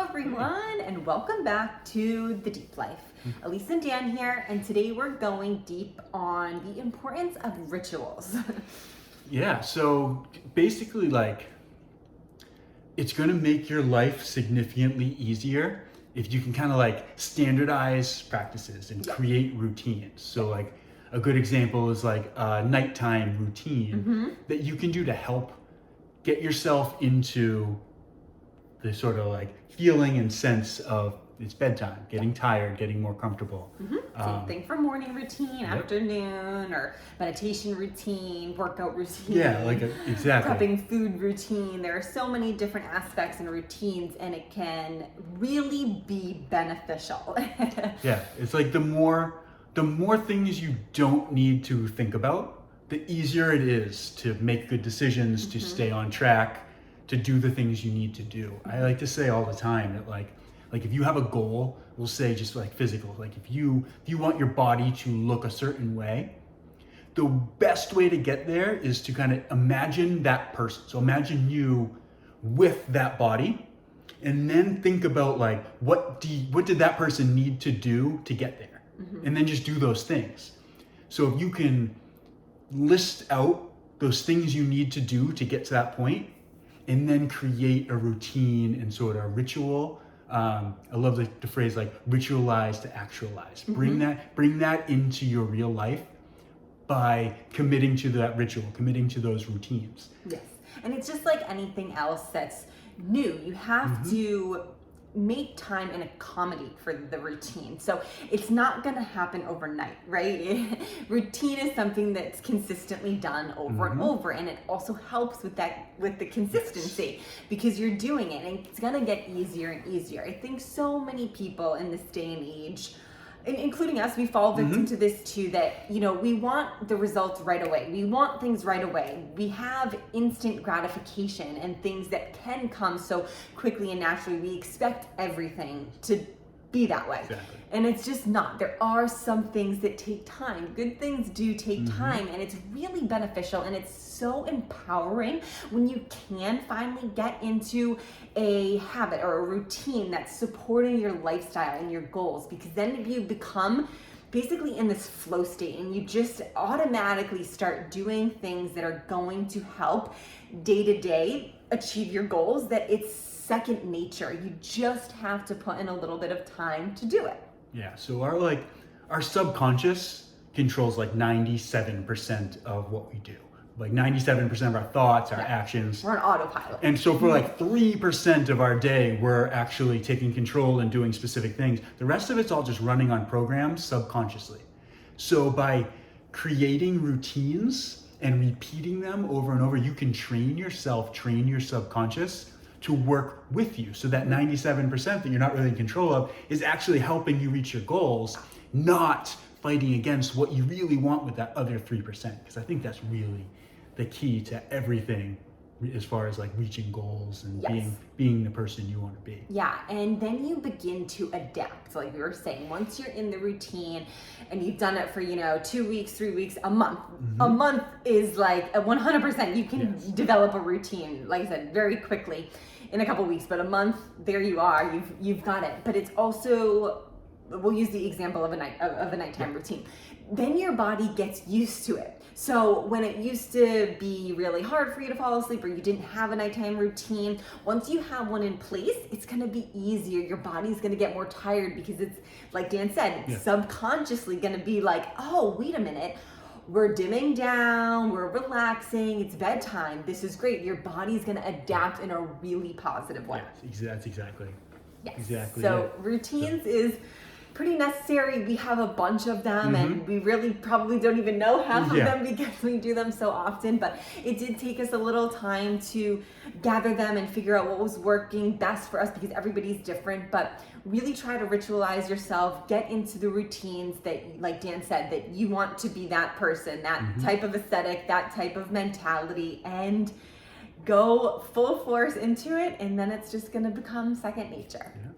everyone, and welcome back to The Deep Life. Elise and Dan here, and today we're going deep on the importance of rituals. Yeah, so basically, it's going to make your life significantly easier if you can kind of standardize practices and create routines. So a good example is a nighttime routine that you can do to help get yourself into the sort of feeling and sense of it's bedtime, getting tired, getting more comfortable. Same thing for morning routine, afternoon, or meditation routine, workout routine. Yeah, exactly. Prepping food routine. There are so many different aspects and routines, and it can really be beneficial. Yeah, it's the more things you don't need to think about, the easier it is to make good decisions, to stay on track, to do the things you need to do. I like to say all the time that if you have a goal, we'll say just physical, if you want your body to look a certain way, the best way to get there is to kind of imagine that person. So imagine you with that body, and then think about what did that person need to do to get there? And then just do those things. So if you can list out those things you need to do to get to that point, and then create a routine and sort of ritual. I love the phrase ritualize to actualize. Bring that into your real life by committing to that ritual, committing to those routines. Yes, and it's just like anything else that's new. You have to make time and accommodate for the routine. So it's not going to happen overnight, right? Routine is something that's consistently done over and over, and it also helps with the consistency because you're doing it, and it's going to get easier and easier. I think so many people in this day and age, including us, we fall victim to this too, that, we want the results right away. We want things right away. We have instant gratification and things that can come so quickly and naturally. We expect everything to be that way. Exactly. And it's just not. There are some things that take time. Good things do take time, and it's really beneficial, and it's so empowering when you can finally get into a habit or a routine that's supporting your lifestyle and your goals, because then you become basically in this flow state, and you just automatically start doing things that are going to help day to day achieve your goals, that it's second nature. You just have to put in a little bit of time to do it. Yeah, so our subconscious controls 97% of what we do. 97% of our thoughts, our actions. We're on autopilot. And so for 3% of our day, we're actually taking control and doing specific things. The rest of it's all just running on programs subconsciously. So by creating routines and repeating them over and over, you can train your subconscious to work with you. So that 97% that you're not really in control of is actually helping you reach your goals, not fighting against what you really want with that other 3%. Because I think that's really the key to everything as far as reaching goals and being the person you want to be. Yeah, and then you begin to adapt. Like we were saying, once you're in the routine and you've done it for 2 weeks, 3 weeks, a month. A month is a 100%. You can develop a routine, like I said, very quickly in a couple weeks. But a month, there you are. You've got it. But it's also, we'll use the example of a nighttime routine. Then your body gets used to it. So when it used to be really hard for you to fall asleep, or you didn't have a nighttime routine, once you have one in place, it's going to be easier. Your body's going to get more tired because it's, like Dan said, it's subconsciously going to be oh, wait a minute. We're dimming down, we're relaxing, it's bedtime. This is great. Your body's going to adapt in a really positive way. Yes, that's exactly. Yes. Exactly. So routines is pretty necessary. We have a bunch of them, and we really probably don't even know half of them because we do them so often, but it did take us a little time to gather them and figure out what was working best for us, because everybody's different. But really try to ritualize yourself, get into the routines that, like Dan said, that you want to be that person, that type of aesthetic, that type of mentality, and go full force into it, and then it's just going to become second nature. Yeah.